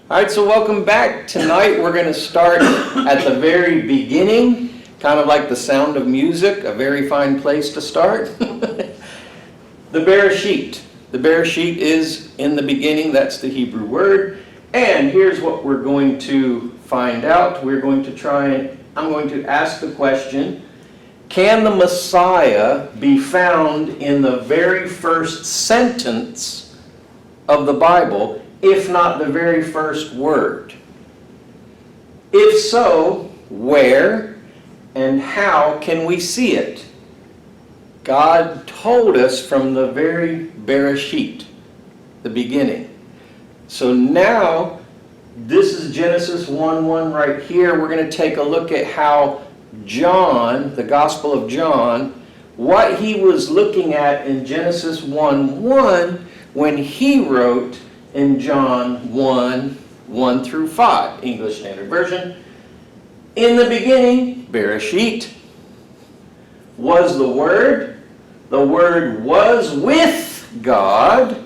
All right, so welcome back. Tonight we're going to start at the very beginning, kind of like the sound of music, a very fine place to start. The Bereshit. The Bereshit is in the beginning, that's the Hebrew word. And here's what we're going to find out. We're going to I'm going to ask the question, can the Messiah be found in the very first sentence of the Bible, if not the very first word? If so, where and how can we see it? God told us from the very Bereshit, the beginning. So now, this is Genesis 1:1 right here. We're going to take a look at how John, the Gospel of John, what he was looking at in Genesis 1:1 when he wrote in John 1:1 through 5, English Standard Version. In the beginning, Bereshit, was the Word. The Word was with God.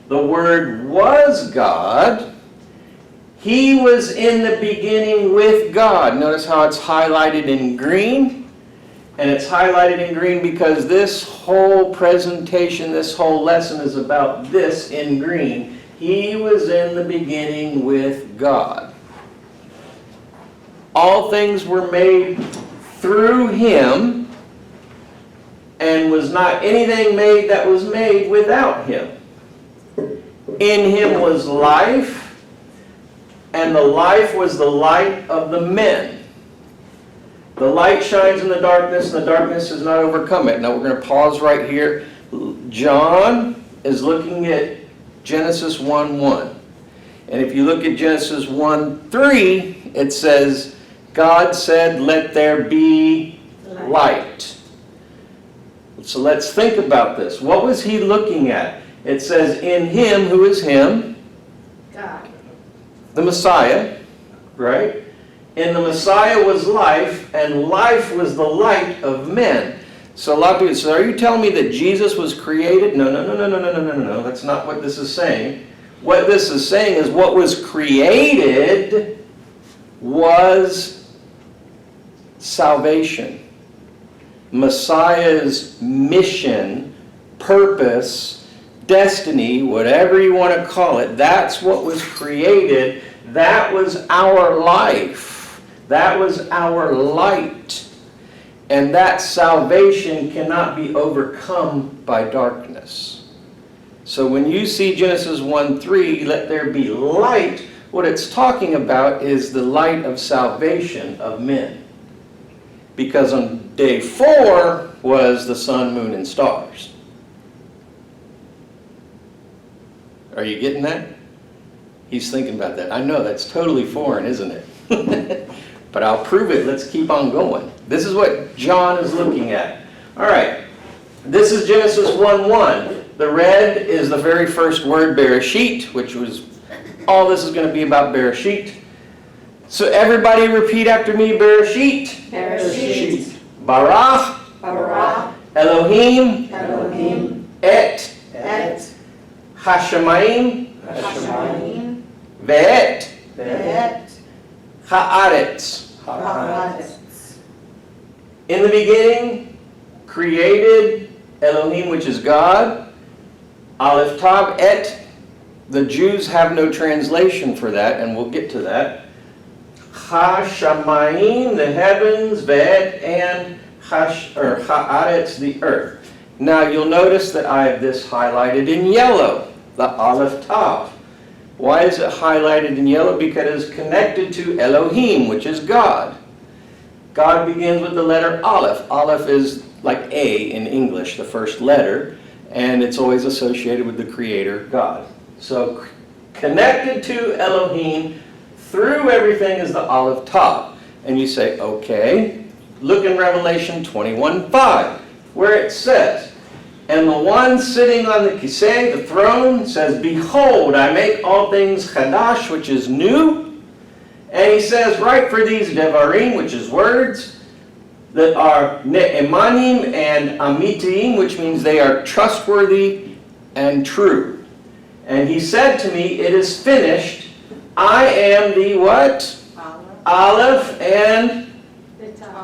The Word was God. He was in the beginning with God. Notice how it's highlighted in green. And it's highlighted in green because this whole presentation, this whole lesson is about this in green. He was in the beginning with God. All things were made through Him, and was not anything made that was made without Him. In Him was life, and the life was the light of the men. The light shines in the darkness, and the darkness has not overcome it. Now we're going to pause right here. John is looking at Genesis 1:1. And if you look at Genesis 1:3, it says, God said, let there be light. So let's think about this. What was he looking at? It says, in Him, who is Him? God. The Messiah, right? In the Messiah was life, and life was the light of men. So a lot of people say, are you telling me that Jesus was created? No. That's not what this is saying. What this is saying is what was created was salvation. Messiah's mission, purpose, destiny, whatever you want to call it, that's what was created. That was our life. That was our light. And that salvation cannot be overcome by darkness. So when you see Genesis 1:3, let there be light, what it's talking about is the light of salvation of men. Because on day 4 was the sun, moon, and stars. Are you getting that? He's thinking about that. I know, that's totally foreign, isn't it? But I'll prove it. Let's keep on going. This is what John is looking at. All right. This is Genesis 1:1. The red is the very first word, Bereshit, which was all this is going to be about Bereshit. So everybody repeat after me, Bereshit. Bereshit. Barach. Barach. Elohim. Elohim. Et. Et. Hashemayim. Hashemayim. Ve'et. Et. Haaretz. Haaretz. In the beginning, created Elohim, which is God. Aleph Tav Et. The Jews have no translation for that, and we'll get to that. Hashemayim, the heavens, Ve'et, and Haaretz, the earth. Now you'll notice that I have this highlighted in yellow, the Aleph Tav. Why is it highlighted in yellow? Because it's connected to Elohim, which is God. God begins with the letter Aleph. Aleph is like A in English, the first letter, and it's always associated with the Creator, God. So connected to Elohim, through everything is the Aleph Tav. And you say, okay, look in Revelation 21:5, where it says, and the one sitting on the kiseh, the throne, says, behold, I make all things chadash, which is new. And he says, write for these devarim, which is words, that are ne'emanim and amitim, which means they are trustworthy and true. And he said to me, it is finished. I am the what? Aleph and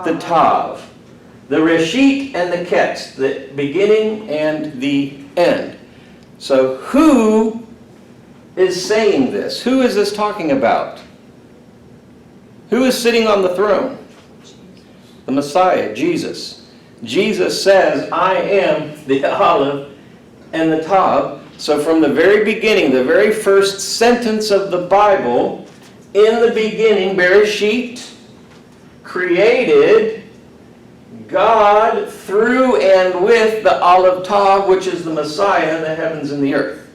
the Tav. The Reshit and the Ketz, the beginning and the end. So who is saying this? Who is this talking about? Who is sitting on the throne? The Messiah, Jesus. Jesus says, I am the Aleph and the Tav. So from the very beginning, the very first sentence of the Bible, in the beginning, Bereshit, created God through and with the Aleph Tav, which is the Messiah, the heavens and the earth.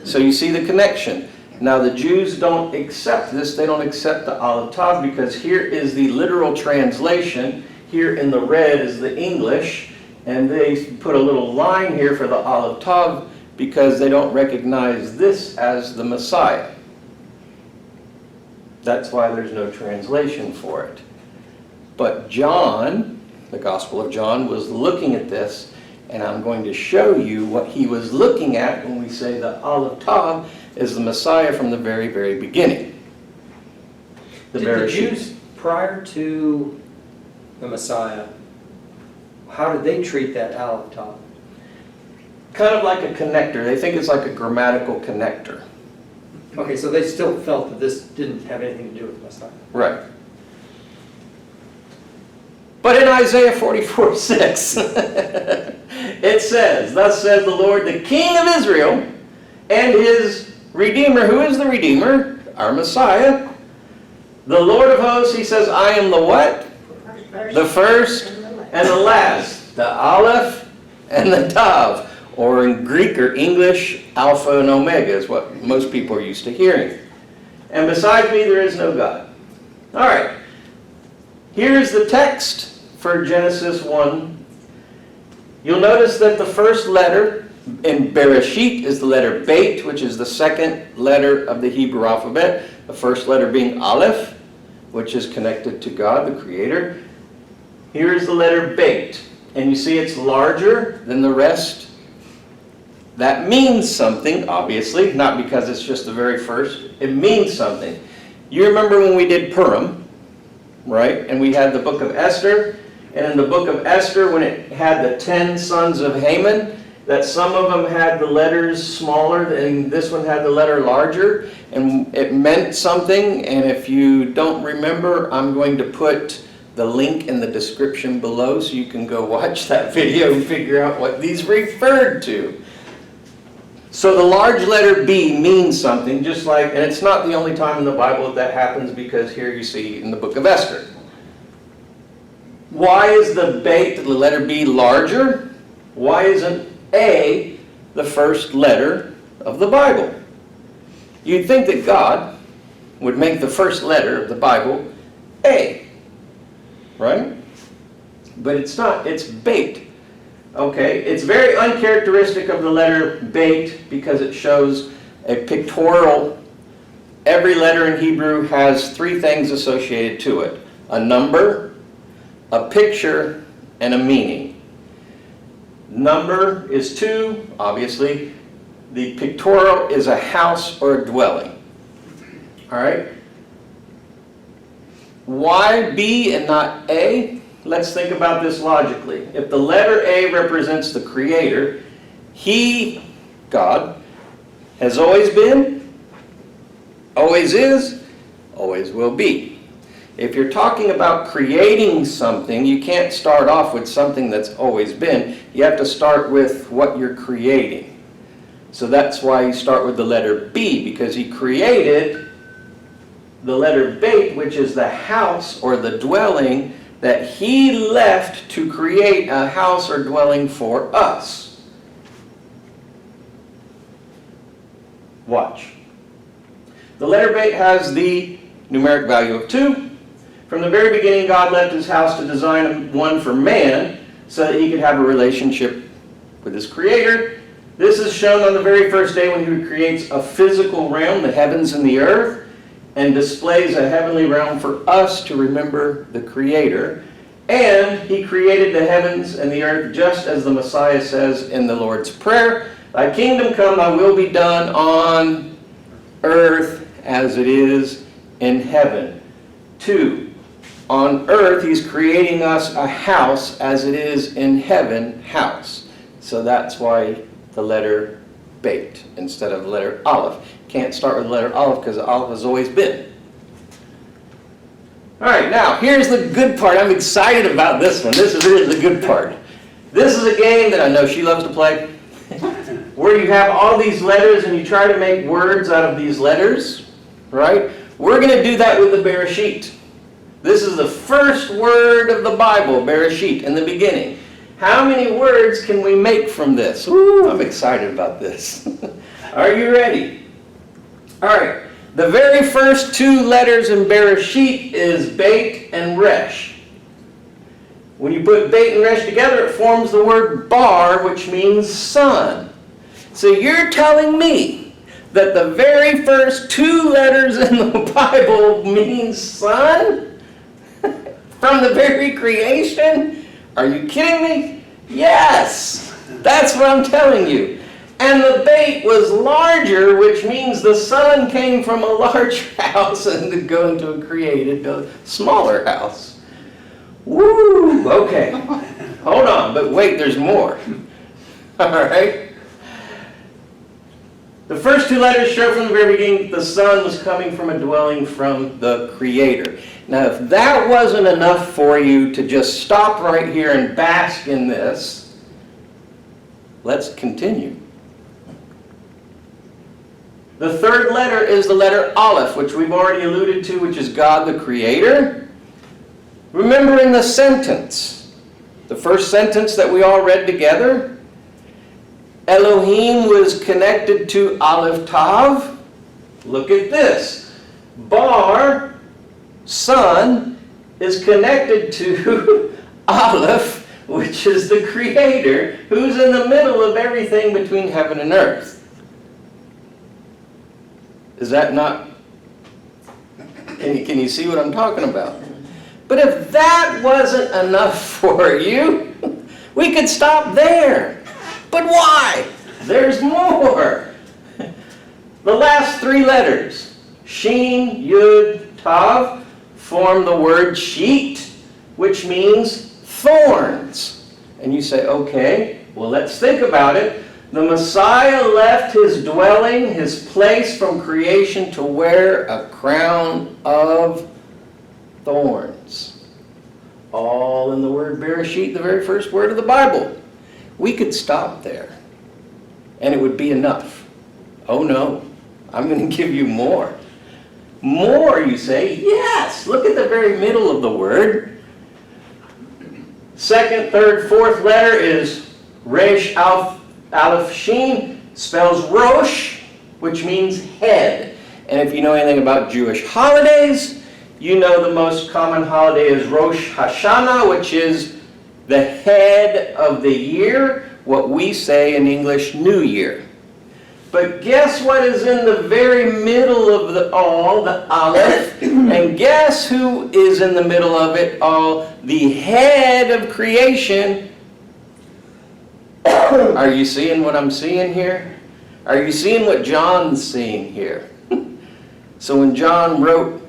So you see the connection. Now the Jews don't accept this. They don't accept the Aleph Tav because here is the literal translation. Here in the red is the English. And they put a little line here for the Aleph Tav because they don't recognize this as the Messiah. That's why there's no translation for it. But John, the Gospel of John, was looking at this, and I'm going to show you what he was looking at when we say the Aleph Tav is the Messiah from the very, very beginning. Did the Jews, prior to the Messiah, how did they treat that Aleph Tav? Kind of like a connector. They think it's like a grammatical connector. Okay, so they still felt that this didn't have anything to do with the Messiah. Right. But in Isaiah 44:6, it says, Thus says the Lord, the King of Israel, and his Redeemer. Who is the Redeemer? Our Messiah. The Lord of hosts, he says, I am the what? The first and the last. The Aleph and the Tav. Or in Greek or English, Alpha and Omega is what most people are used to hearing. And besides me, there is no God. All right. Here's the text for Genesis 1. You'll notice that the first letter in Bereshit is the letter Beit, which is the second letter of the Hebrew alphabet. The first letter being Aleph, which is connected to God, the Creator. Here is the letter Beit. And you see it's larger than the rest. That means something, obviously, not because it's just the very first. It means something. You remember when we did Purim, right? And we had the book of Esther. And in the book of Esther, when it had the 10 sons of Haman, that some of them had the letters smaller and this one had the letter larger. And it meant something. And if you don't remember, I'm going to put the link in the description below so you can go watch that video and figure out what these referred to. So the large letter B means something, just like, and it's not the only time in the Bible that happens because here you see in the book of Esther. Why is the Beit, the letter B, larger? Why isn't A the first letter of the Bible? You'd think that God would make the first letter of the Bible A, right? But it's not, it's Beit. Okay, it's very uncharacteristic of the letter Beit because it shows a pictorial. Every letter in Hebrew has three things associated to it. A number, a picture, and a meaning. Number is 2, obviously. The pictorial is a house or a dwelling. All right? Why B and not A? Let's think about this logically. If the letter A represents the Creator, He, God, has always been, always is, always will be. If you're talking about creating something, you can't start off with something that's always been. You have to start with what you're creating. So that's why you start with the letter B, because He created the letter Beit, which is the house or the dwelling that He left to create a house or dwelling for us. Watch. The letter Beit has the numeric value of 2. From the very beginning, God left His house to design one for man so that He could have a relationship with His Creator. This is shown on the very first day when He creates a physical realm, the heavens and the earth, and displays a heavenly realm for us to remember the Creator. And He created the heavens and the earth just as the Messiah says in the Lord's Prayer, Thy kingdom come, Thy will be done on earth as it is in heaven. 2, on earth he's creating us a house as it is in heaven, house. So that's why the letter Beit instead of the letter Aleph. Can't start with the letter Aleph because Aleph has always been. All right, now here's the good part. I'm excited about this one. This is the good part. This is a game that I know she loves to play, where you have all these letters and you try to make words out of these letters, right? We're going to do that with the Bereshit. This is the first word of the Bible, Bereshit, in the beginning. How many words can we make from this? Ooh, I'm excited about this. Are you ready? All right. The very first 2 letters in Bereshit is Beit and Resh. When you put Beit and Resh together, it forms the word bar, which means son. So you're telling me that the very first 2 letters in the Bible mean son? From the very creation? Are you kidding me? Yes! That's what I'm telling you. And the Beit was larger, which means the son came from a large house and to go into a created a smaller house. Woo! Okay. Hold on, but wait, there's more. All right? The first 2 letters show from the very beginning the son was coming from a dwelling from the Creator. Now, if that wasn't enough for you to just stop right here and bask in this, let's continue. The third letter is the letter Aleph, which we've already alluded to, which is God the Creator. Remember in the sentence, the first sentence that we all read together, Elohim was connected to Aleph Tav. Look at this. Bar, son, is connected to Aleph, which is the Creator, who's in the middle of everything between heaven and earth. Is that not... Can you see what I'm talking about? But if that wasn't enough for you, we could stop there. But why? There's more. The last 3 letters, Shin, Yud, Tav, form the word sheet, which means thorns. And you say, okay, well, let's think about it. The Messiah left his dwelling, his place from creation to wear a crown of thorns. All in the word Bereshit, the very first word of the Bible. We could stop there, and it would be enough. Oh no, I'm going to give you more. More, you say? Yes! Look at the very middle of the word. Second, third, fourth letter is Resh, Aleph, Shin, spells Rosh, which means head. And if you know anything about Jewish holidays, you know the most common holiday is Rosh Hashanah, which is the head of the year, what we say in English, New Year. But guess what is in the very middle of the Aleph? And guess who is in the middle of it all? The head of creation. Are you seeing what I'm seeing here? Are you seeing what John's seeing here? So when John wrote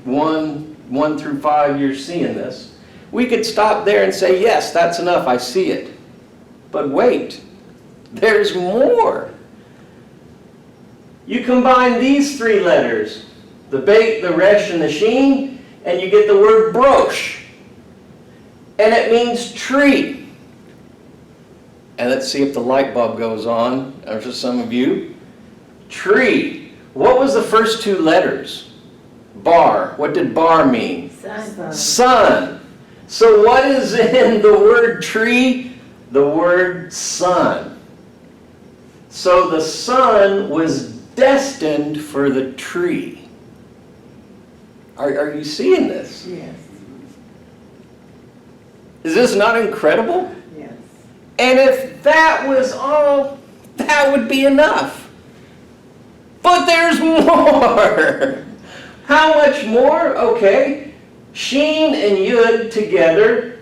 1 through 5, you're seeing this. We could stop there and say, yes, that's enough, I see it. But wait, there's more. You combine these 3 letters, the Beit, the Resh, and the Shin, and you get the word Brosh. And it means tree. And let's see if the light bulb goes on for some of you. Tree. What was the first 2 letters? Bar. What did bar mean? Son. Sun. So what is in the word tree? The word sun. So the sun was destined for the tree. Are you seeing this? Yes. Is this not incredible? Yes. And if that was all, that would be enough. But there's more. How much more? Okay. Shin and Yud together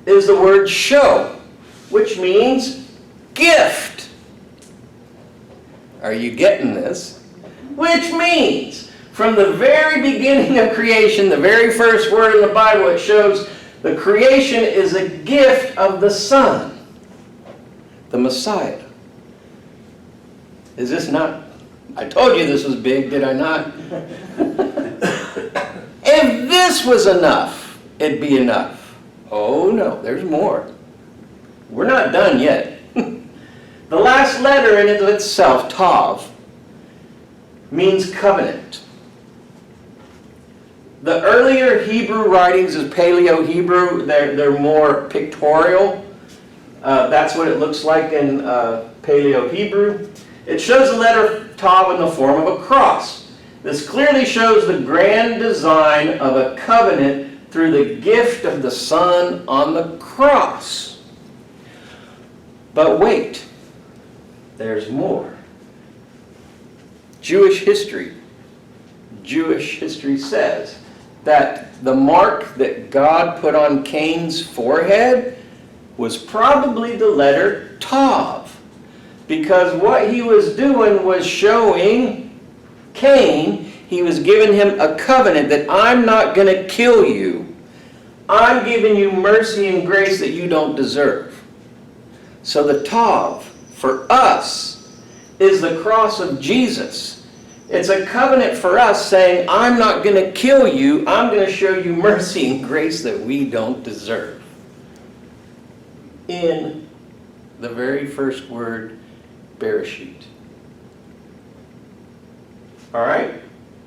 is the word show, which means gift. Are you getting this? Which means From the very beginning of creation, the very first word in the Bible, it shows the creation is a gift of the Son, the Messiah. Is this not? I told you this was big, did I not? If this was enough, it'd be enough. Oh no, there's more. We're not done yet. The last letter in it itself, Tav, means covenant. The earlier Hebrew writings is Paleo-Hebrew. They're more pictorial. That's what it looks like in Paleo-Hebrew. It shows the letter Tav in the form of a cross. This clearly shows the grand design of a covenant through the gift of the Son on the cross. But wait, there's more. Jewish history says that the mark that God put on Cain's forehead was probably the letter Tav, because what he was doing was showing Cain, he was giving him a covenant that I'm not going to kill you. I'm giving you mercy and grace that you don't deserve. So the Tav, for us, is the cross of Jesus. It's a covenant for us saying, I'm not going to kill you. I'm going to show you mercy and grace that we don't deserve. In the very first word, Bereshit. All right?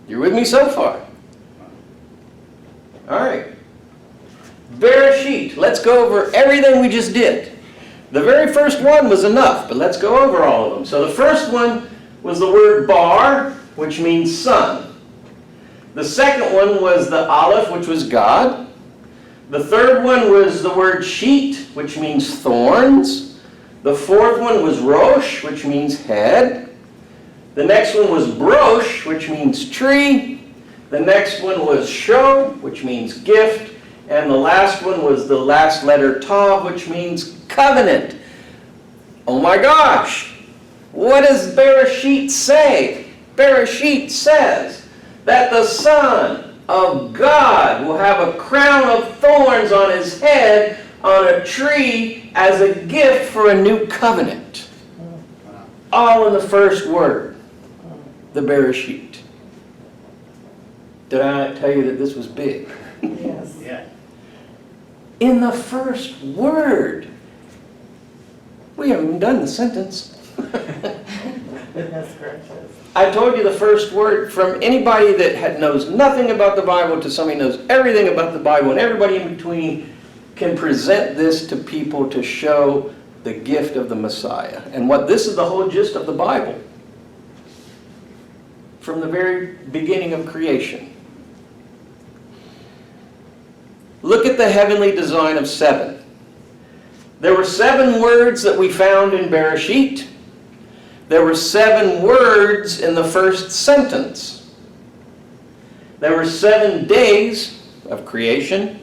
You're with me so far? All right. Bereshit. Let's go over everything we just did. The very first one was enough, but let's go over all of them. So the first one was the word bar, which means son. The second one was the aleph, which was God. The third one was the word sheet, which means thorns. The fourth one was rosh, which means head. The next one was brosh, which means tree. The next one was show, which means gift. And the last one was the last letter tav, which means covenant. Oh my gosh! What does Bereshit say? Bereshit says that the Son of God will have a crown of thorns on his head on a tree as a gift for a new covenant. All in the first word, the Bereshit. Did I tell you that this was big? Yes. Yeah. In the first word. We haven't even done the sentence. Goodness gracious. I told you the first word, from anybody that knows nothing about the Bible to somebody who knows everything about the Bible, and everybody in between can present this to people to show the gift of the Messiah. And what this is the whole gist of the Bible. From the very beginning of creation. Look at the heavenly design of 7. There were 7 words that we found in Bereshit. There were 7 words in the first sentence. There were 7 days of creation.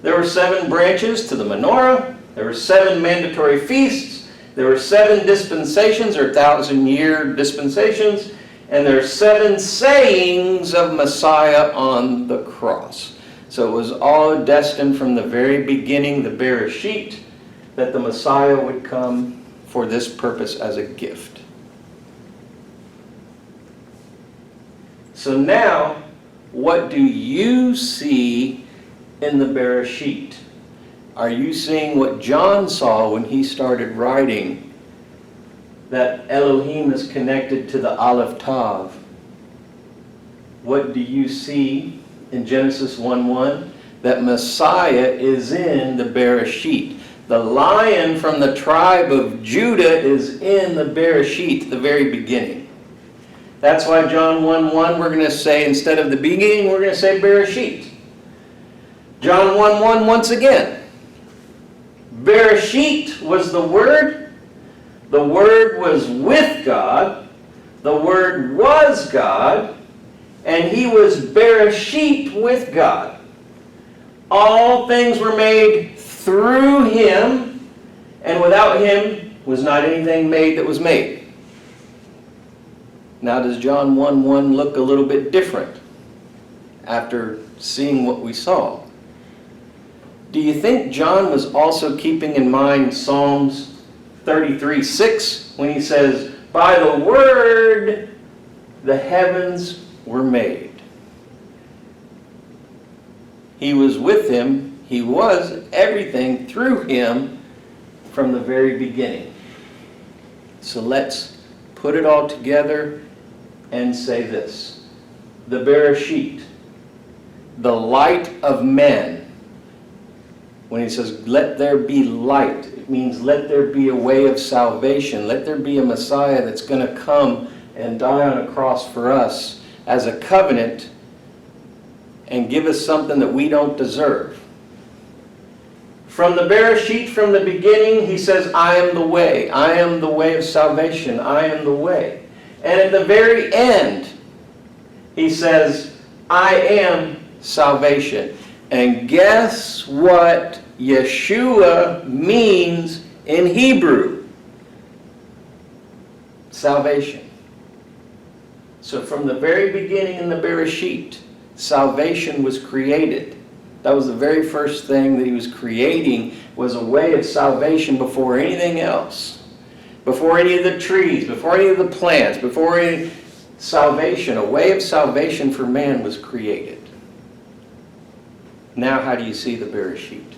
There were 7 branches to the menorah. There were 7 mandatory feasts. There were 7 dispensations, or 1,000-year dispensations. And there are 7 sayings of Messiah on the cross. So it was all destined from the very beginning, the Bereshit, that the Messiah would come for this purpose as a gift. So now, what do you see in the Bereshit? Are you seeing what John saw when he started writing that Elohim is connected to the Aleph Tav? What do you see in Genesis 1:1? That Messiah is in the Bereshit. The lion from the tribe of Judah is in the Bereshit, the very beginning. That's why John 1:1, we're going to say, instead of the beginning, we're going to say Bereshit. John 1:1 once again. Bereshit was the Word. The Word was with God. The Word was God. And He was Bereshit with God. All things were made through Him, and without Him was not anything made that was made. Now, does John 1:1 look a little bit different after seeing what we saw? Do you think John was also keeping in mind Psalms 33:6 when he says, "By the word the heavens were made"? He was with him, he was everything through him from the very beginning. So let's put it all together and say this. The Bereshit, the light of men. When he says, let there be light, it means let there be a way of salvation. Let there be a Messiah that's going to come and die on a cross for us as a covenant and give us something that we don't deserve. From the Bereshit, from the beginning, he says, I am the way. I am the way of salvation. I am the way. And at the very end, he says, I am salvation. And guess what Yeshua means in Hebrew? Salvation. So from the very beginning in the Bereshit, salvation was created. That was the very first thing that he was creating, was a way of salvation before anything else. Before any of the trees, before any of the plants, before any salvation, a way of salvation for man was created. Now how do you see the Bereshit?